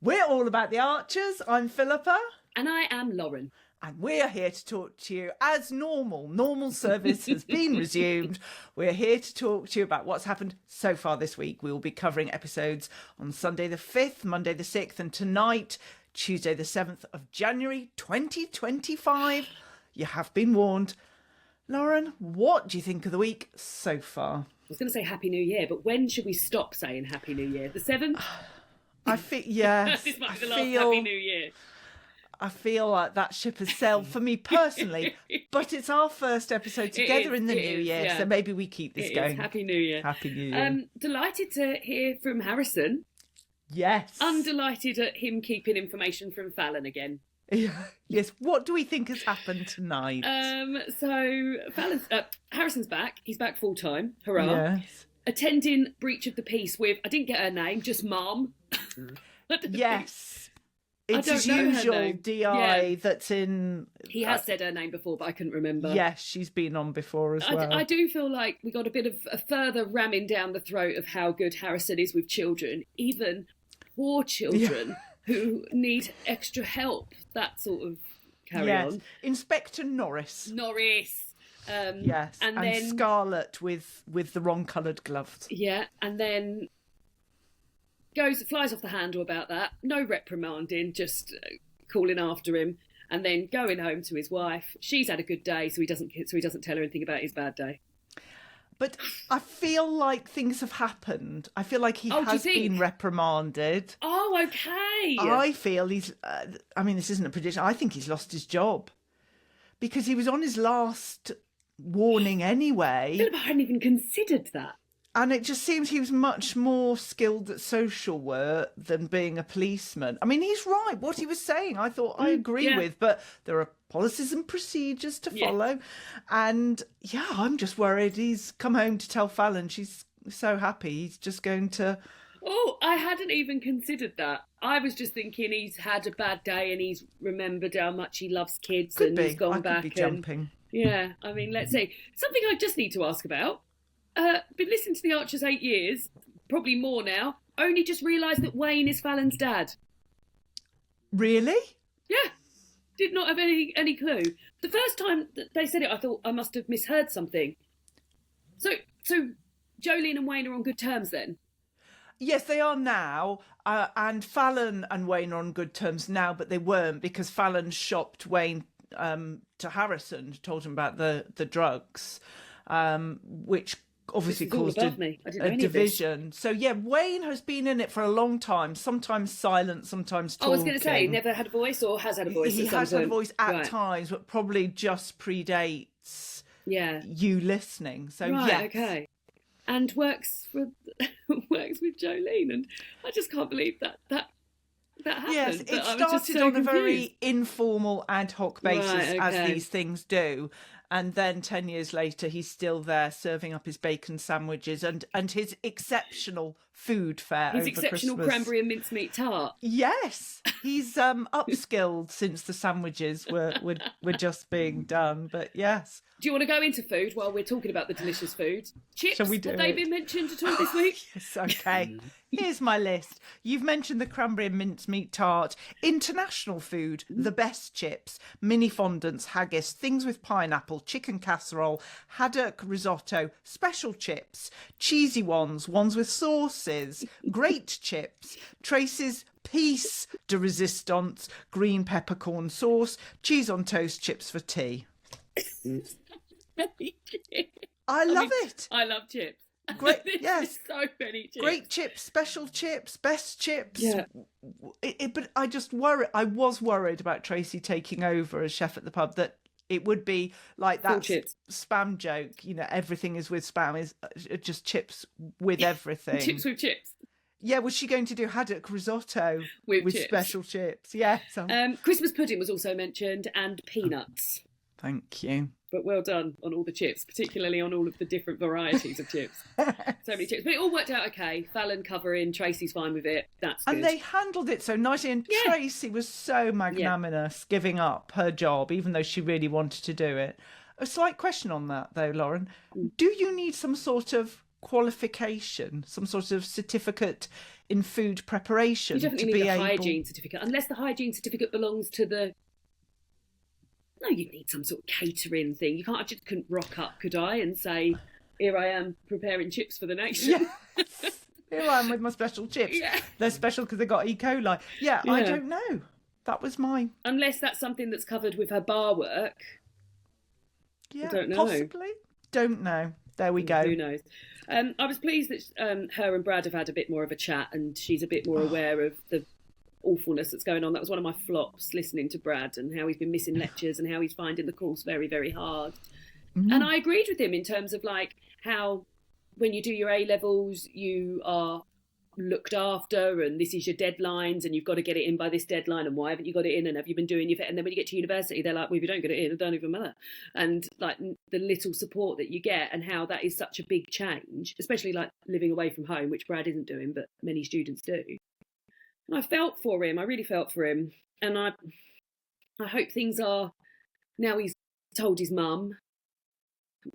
We're all about the Archers. I'm Philippa. And I am Lauren. And we're here to talk to you as normal. Normal service has been resumed. We're here to talk to you about what's happened so far this week. We will be covering episodes on Sunday the 5th, Monday the 6th, and tonight, Tuesday the 7th of January 2025. You have been warned. Lauren, what do you think of the week so far? I was going to say Happy New Year, but when should we stop saying Happy New Year? The 7th? I feel, yes. This might be the last Happy New Year. I feel like that ship has sailed for me personally, but it's our first episode together in the new year, yeah. So maybe we keep this going. Happy New Year. Happy New Year. Delighted to hear from Harrison. Yes. Undelighted at him keeping information from Fallon again. Yes. What do we think has happened tonight? So Harrison's back. He's back full time. Hurrah. Yes. Attending breach of the peace with, I didn't get her name, just Mom. Yes. It's his usual DI that's in... He has said her name before, but I couldn't remember. Yes, she's been on before as well. I do feel like we got a bit of a further ramming down the throat of how good Harrison is with children, even poor children who need extra help. That sort of carry on. Inspector Norris. Yes. And then Scarlett with the wrong coloured gloves. Yeah, and then flies off the handle about that. No reprimanding, just calling after him, and then going home to his wife. She's had a good day, so he doesn't tell her anything about his bad day. This I feel like things have happened. I feel like he has been reprimanded. Oh, okay. I feel he's... this isn't a prediction. I think he's lost his job. Because he was on his last warning anyway. Philippa hadn't even considered that. And it just seems he was much more skilled at social work than being a policeman. I mean, he's right. What he was saying, I thought I agree with, but there are policies and procedures to follow. And I'm just worried he's come home to tell Fallon she's so happy. He's just going to... Oh, I hadn't even considered that. I was just thinking he's had a bad day and he's remembered how much he loves kids he's gone back. Could be jumping. Yeah, I mean, let's see. Something I just need to ask about. Been listening to The Archers 8 years, probably more now. Only just realised that Wayne is Fallon's dad. Really? Yeah. Did not have any clue. The first time that they said it, I thought I must have misheard something. So Jolene and Wayne are on good terms then? Yes, they are now. And Fallon and Wayne are on good terms now, but they weren't because Fallon shopped Wayne to Harrison, told him about the drugs, which obviously caused a division. So, Wayne has been in it for a long time, sometimes silent, sometimes talking. I was going to say, never had a voice or has had a voice? He has had a voice at times, but probably just predates you listening. So, okay. And works with Jolene, and I just can't believe that happened. Yes, it started on a very informal ad hoc basis, as these things do. And then 10 years later, he's still there serving up his bacon sandwiches and his exceptional food fare his over exceptional Christmas. Cranberry and mincemeat tart. Yes, he's upskilled since the sandwiches were just being done. But yes. Do you want to go into food while we're talking about the delicious food? Chips, shall we do have they been mentioned at all this week? Yes, okay. Here's my list. You've mentioned the cranberry and mincemeat tart. International food, the best chips, mini fondants, haggis, things with pineapple, chicken casserole, haddock risotto, special chips, cheesy ones with sauces, great chips, Tracy's piece de resistance, green peppercorn sauce, cheese on toast, chips for tea. I love it. I love chips. Great, yes. So many chips. Great chips, special chips, best chips. Yeah. But I was worried about Tracy taking over as chef at the pub, that it would be like that spam joke, everything is with spam, is just chips with everything. Chips with chips. Yeah, was she going to do haddock risotto with special chips? Yes. Christmas pudding was also mentioned, and peanuts. Thank you. But well done on all the chips, particularly on all of the different varieties of chips. So many chips. But it all worked out okay. Fallon covering, Tracy's fine with it. That's good. And they handled it so nicely. And Tracy was so magnanimous, giving up her job, even though she really wanted to do it. A slight question on that, though, Lauren. Do you need some sort of qualification, some sort of certificate in food preparation? You definitely need a hygiene certificate, unless the hygiene certificate belongs to the... No, you need some sort of catering thing. You can't. I just couldn't rock up, could I, and say, "Here I am preparing chips for the nation." Yes. Here I am with my special chips. Yeah. They're special because they got E. coli. Yeah, I don't know. That was my... Unless that's something that's covered with her bar work. Yeah, I don't know. Possibly. Don't know. There we go. Who knows? I was pleased that her and Brad have had a bit more of a chat, and she's a bit more aware of the awfulness that's going on. That was one of my flops, listening to Brad and how he's been missing lectures and how he's finding the course very, very hard. And I agreed with him in terms of like how when you do your A levels, you are looked after, and this is your deadlines, and you've got to get it in by this deadline, and why haven't you got it in, and have you been doing your... And then when you get to university, they're like, well, if you don't get it in, it don't even matter. And like the little support that you get, and how that is such a big change, especially like living away from home, which Brad isn't doing, but many students do. And I felt for him. I really felt for him. And I hope things are... Now he's told his mum,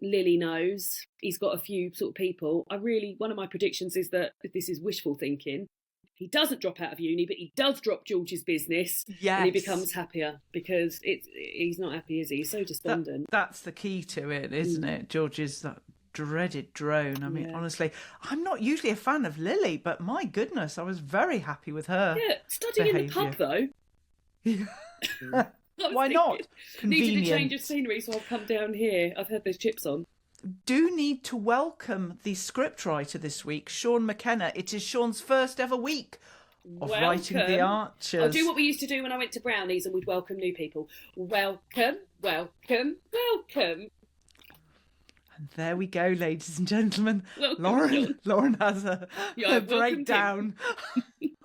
Lily knows, he's got a few sort of people. One of my predictions is that this is wishful thinking. He doesn't drop out of uni, but he does drop George's business. Yes. And he becomes happier, because he's not happy, is he? He's so despondent. That's the key to it, isn't it? George's that dreaded drone. I mean, honestly, I'm not usually a fan of Lily, but my goodness, I was very happy with her. Yeah, studying in the pub, though. Yeah. Why not? Convenient. Needed a change of scenery, so I've come down here. I've had those chips on. Do need to welcome the scriptwriter this week, Sean McKenna. It is Sean's first ever week of writing The Archers. I'll do what we used to do when I went to Brownies and we'd welcome new people. Welcome, welcome, welcome. And there we go, ladies and gentlemen. Welcome, Lauren has a breakdown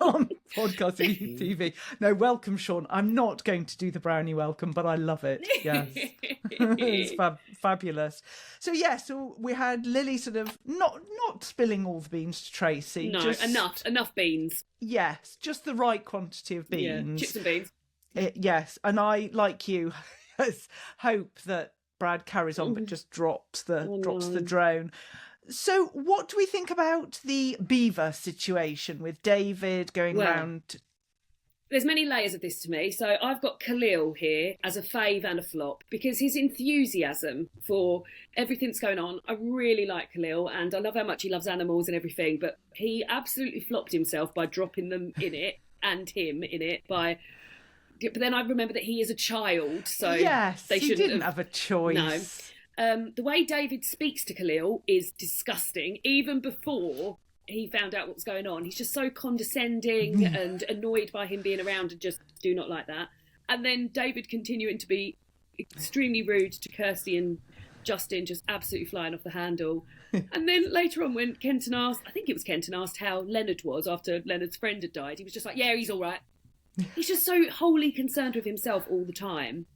on podcasting TV. No, welcome, Sean. I'm not going to do the brownie welcome, but I love it. Yes, it's fabulous. So so we had Lily sort of not spilling all the beans to Tracy. No, just, enough beans. Yes, just the right quantity of beans. Yeah, chips and beans. Yes, and I, like you, hope that Brad carries on, but just drops the drone. So what do we think about the Beaver situation with David going round? There's many layers of this to me. So I've got Khalil here as a fave and a flop, because his enthusiasm for everything that's going on, I really like Khalil, and I love how much he loves animals and everything, but he absolutely flopped himself by dropping them in it and him in it by... But then I remember that he is a child, so yes, they shouldn't he didn't have a choice. No. The way David speaks to Khalil is disgusting. Even before he found out what was going on, he's just so condescending and annoyed by him being around, and just do not like that. And then David continuing to be extremely rude to Kirsty and Justin, just absolutely flying off the handle. And then later on, when Kenton asked, I think it was Kenton asked how Leonard was after Leonard's friend had died, he was just like, yeah, he's all right. He's just so wholly concerned with himself all the time.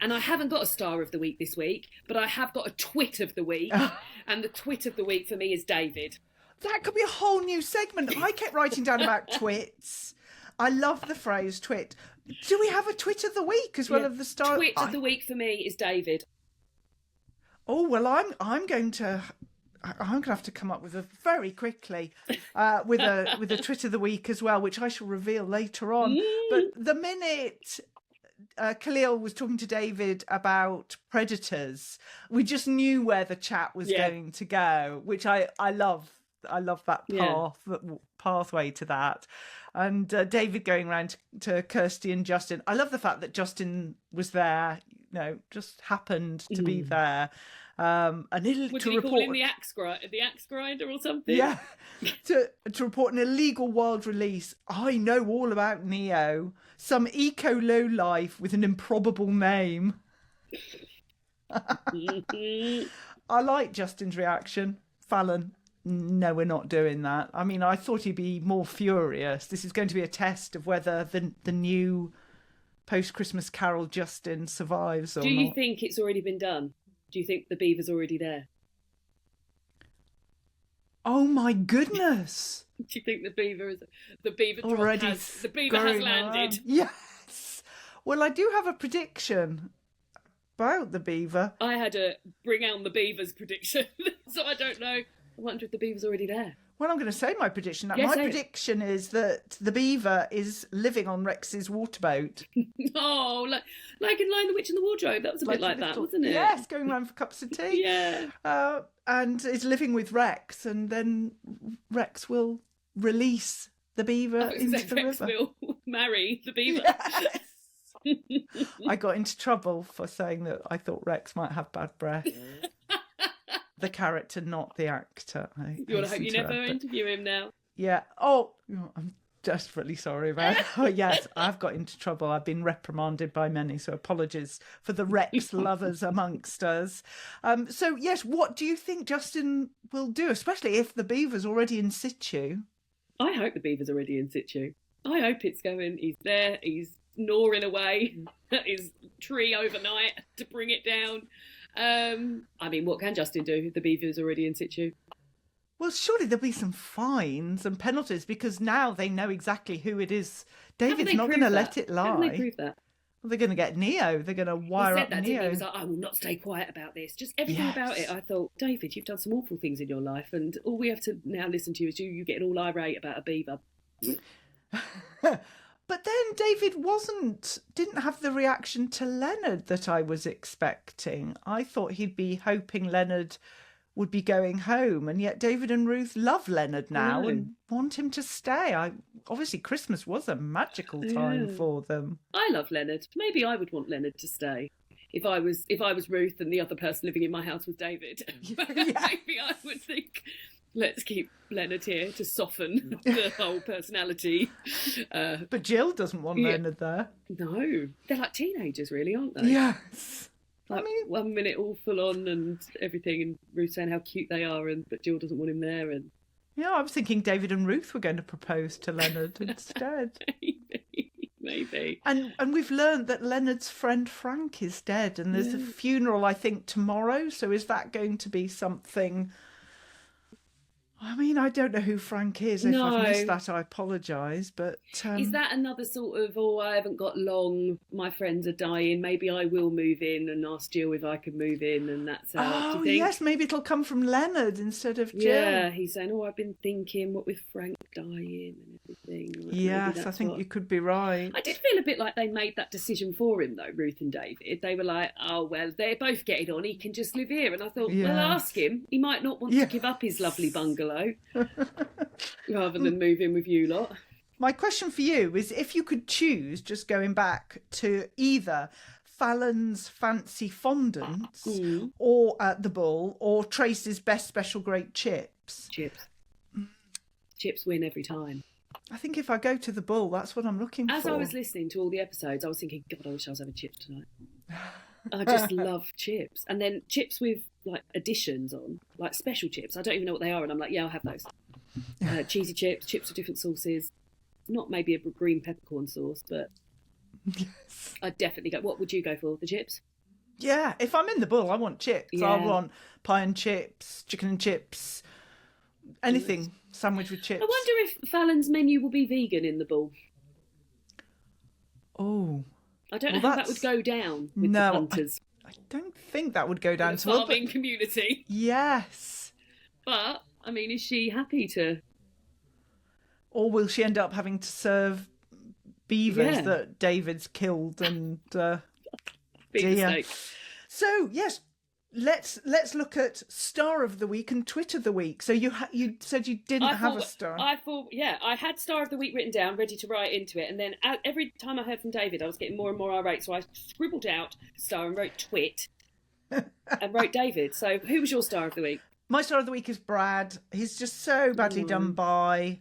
And I haven't got a star of the week this week, but I have got a twit of the week. And the twit of the week for me is David. That could be a whole new segment. I kept writing down about twits. I love the phrase twit. Do we have a twit of the week as well as the star? Twit of the week for me is David. Oh, well, I'm going to have to come up with very quickly with a twit of the week as well, which I shall reveal later on. But the minute Khalil was talking to David about predators, we just knew where the chat was going to go, which I love. I love that pathway to that. And David going around to Kirsty and Justin. I love the fact that Justin was there, just happened to be there. What did he call him, the axe grinder or something? Yeah, to report an illegal wild release. I know all about Neo, some eco lowlife with an improbable name. I like Justin's reaction. Fallon, no, we're not doing that. I mean, I thought he'd be more furious. This is going to be a test of whether the new post-Christmas Carol Justin survives or not. Do you think it's already been done? Do you think the Beaver's already there? Oh my goodness! Do you think the Beaver already has landed? Around. Yes. Well, I do have a prediction about the Beaver. I had a bring on the Beavers prediction, so I don't know. wonder if the Beaver's already there. Well, I'm going to say my prediction. Yeah, My say it. prediction is that the Beaver is living on Rex's waterboat. Oh, like in Lion the Witch in the Wardrobe. That was a bit like that, wasn't it? Yes, going around for cups of tea. Yeah. And is living with Rex, and then Rex will release the Beaver into the Rex river. will marry the Beaver. Yes. I got into trouble for saying that I thought Rex might have bad breath. The character, not the actor. You want to hope you never interview him now. Yeah. Oh, I'm desperately sorry about it. Oh, yes, I've got into trouble. I've been reprimanded by many, so apologies for the Rex lovers amongst us. So, yes, what do you think Justin will do, especially if the Beaver's already in situ? I hope the Beaver's already in situ. I hope it's going, he's there, he's gnawing away at his tree overnight to bring it down. I mean, what can Justin do if the Beaver's already in situ? Well, surely there'll be some fines and penalties because now they know exactly who it is. David's not going to let it lie. How can they prove that? Well, they're going to get Neo. They're going to wire up Neo. Neo. He was like, I will not stay quiet about this. Just everything about it. I thought, David, you've done some awful things in your life, and all we have to now listen to is you getting all irate about a beaver. But then David didn't have the reaction to Leonard that I was expecting. I thought he'd be hoping Leonard would be going home, and yet David and Ruth love Leonard now and want him to stay. Obviously Christmas was a magical time for them. I love Leonard. Maybe I would want Leonard to stay. If I was Ruth and the other person living in my house was David, maybe I would think, let's keep Leonard here to soften the whole personality. But Jill doesn't want Leonard there. No, they're like teenagers, really, aren't they? Yes. Like 1 minute all full on and everything, and Ruth saying how cute they are, but Jill doesn't want him there. And yeah, I was thinking David and Ruth were going to propose to Leonard instead. Maybe. And we've learned that Leonard's friend Frank is dead, and there's a funeral, I think, tomorrow. So is that going to be something? I mean, I don't know who Frank is. If I've missed that, I apologise. But is that another sort of, I haven't got long, my friends are dying, maybe I will move in and ask Jill if I could move in, and that's how, do you think? Yes, maybe it'll come from Leonard instead of Jill. Yeah, he's saying, I've been thinking, what with Frank dying and everything. Yes, I think you could be right. I did feel a bit like they made that decision for him, though, Ruth and David. They were like, oh, well, they're both getting on, he can just live here. And I thought, well, ask him. He might not want to give up his lovely bungalow. Rather than move in with you lot. My question for you is, if you could choose, just going back to either Fallon's fancy fondants or at the Bull or Tracy's best special grade chips. Chips win every time. I think if I go to the Bull, that's what I'm looking for. As I was listening to all the episodes, I was thinking, God, I wish I was having chips tonight. I just love chips. And then chips with like additions on, like special chips. I don't even know what they are, and I'm like, yeah, I'll have those. Cheesy chips with different sauces. Not maybe a green peppercorn sauce, but I'd definitely go. What would you go for? The chips? Yeah, if I'm in the Bull, I want chips. Yeah. I want pie and chips, chicken and chips, anything sandwich with chips. I wonder if Fallon's menu will be vegan in the Bull. Oh. I don't know how that would go down with the punters. I don't think that would go down to the farming community. Yes. But, I mean, is she happy to? Or will she end up having to serve beavers that David's killed and... Big mistake. So, yes, let's look at Star of the Week and Twit of the Week. So you said you didn't have a star. I had Star of the Week written down, ready to write into it, and then every time I heard from David, I was getting more and more irate, so I scribbled out Star and wrote Twit and wrote David. So who was your Star of the Week? My Star of the Week is Brad. He's just so badly done by.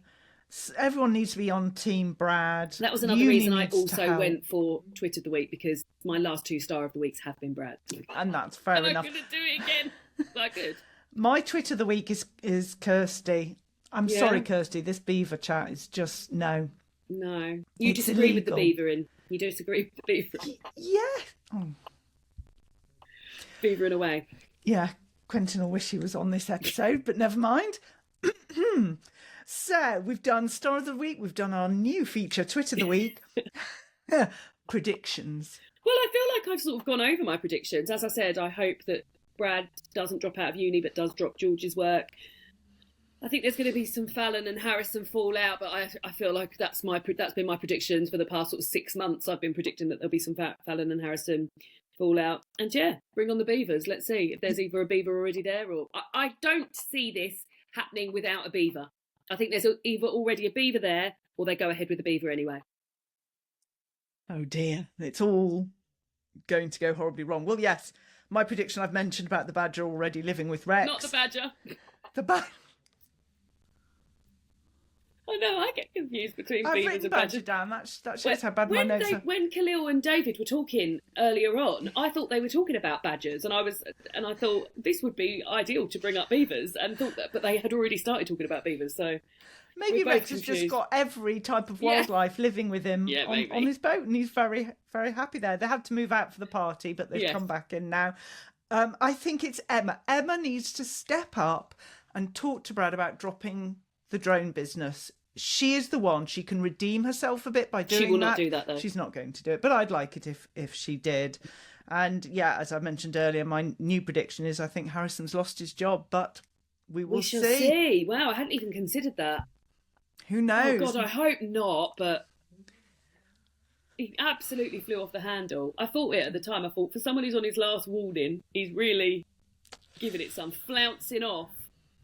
Everyone needs to be on Team Brad. That was another reason I also went for Twit of the Week, because my last two Star of the Weeks have been Brad. And that's fair enough. I'm going to do it again. I could. My Twit of the Week is Kirsty. I'm sorry, Kirsty. This Beaver chat is just no. No. You disagree with the Beavering. You disagree with the Beavering. Yeah. Oh. Beavering away. Yeah. Quentin will wish he was on this episode, but never mind. So, we've done Star of the Week, we've done our new feature, Twit of the Week, predictions. Well, I feel like I've sort of gone over my predictions. As I said, I hope that Brad doesn't drop out of uni but does drop George's work. I think there's going to be some Fallon and Harrison fallout, but I feel like that's been my predictions for the past sort of 6 months. I've been predicting that there'll be some Fallon and Harrison fallout, and yeah, bring on the Beavers. Let's see if there's either a Beaver already there, or I don't see this happening without a Beaver. I think there's either already a Beaver there, or they go ahead with the Beaver anyway. Oh dear, it's all going to go horribly wrong. Well, yes, my prediction I've mentioned about the Badger already living with Rex. Not the Badger. The Badger. I know, I get confused between I've Beavers written and Badger Badgers. down. That shows how bad my notes are. When Khalil and David were talking earlier on, I thought they were talking about Badgers, and I thought this would be ideal to bring up Beavers, and thought that, but they had already started talking about Beavers, so maybe Rex has just got every type of wildlife living with him on his boat, and he's very, very happy there. They had to move out for the party, but they've come back in now. I think it's Emma. Emma needs to step up and talk to Brad about dropping the drone business. She is the one. She can redeem herself a bit by doing that. She will not do that, though. She's not going to do it, but I'd like it if she did. And yeah, as I mentioned earlier, my new prediction is I think Harrison's lost his job, but we shall see. Wow, I hadn't even considered that. Who knows? Oh God, I hope not, but he absolutely flew off the handle. I thought it at the time. I thought, for someone who's on his last warning, he's really giving it some flouncing off.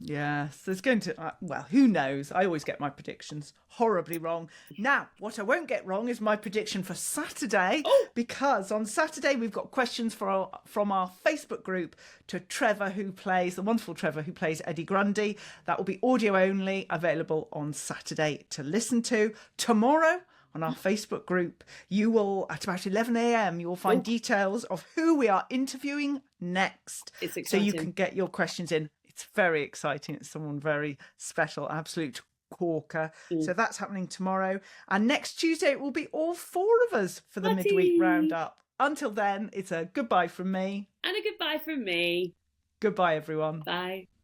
Yes, there's going to... well, who knows? I always get my predictions horribly wrong. Now, what I won't get wrong is my prediction for Saturday, because on Saturday we've got questions from our Facebook group to Trevor, the wonderful Trevor, who plays Eddie Grundy. That will be audio only, available on Saturday to listen to. Tomorrow, on our Facebook group, you will, at about 11 a.m, you will find details of who we are interviewing next. It's exciting. So you can get your questions in. It's very exciting. It's someone very special, absolute corker. So that's happening tomorrow. And next Tuesday, it will be all 4 of us for the midweek roundup. Until then, it's a goodbye from me. And a goodbye from me. Goodbye, everyone. Bye.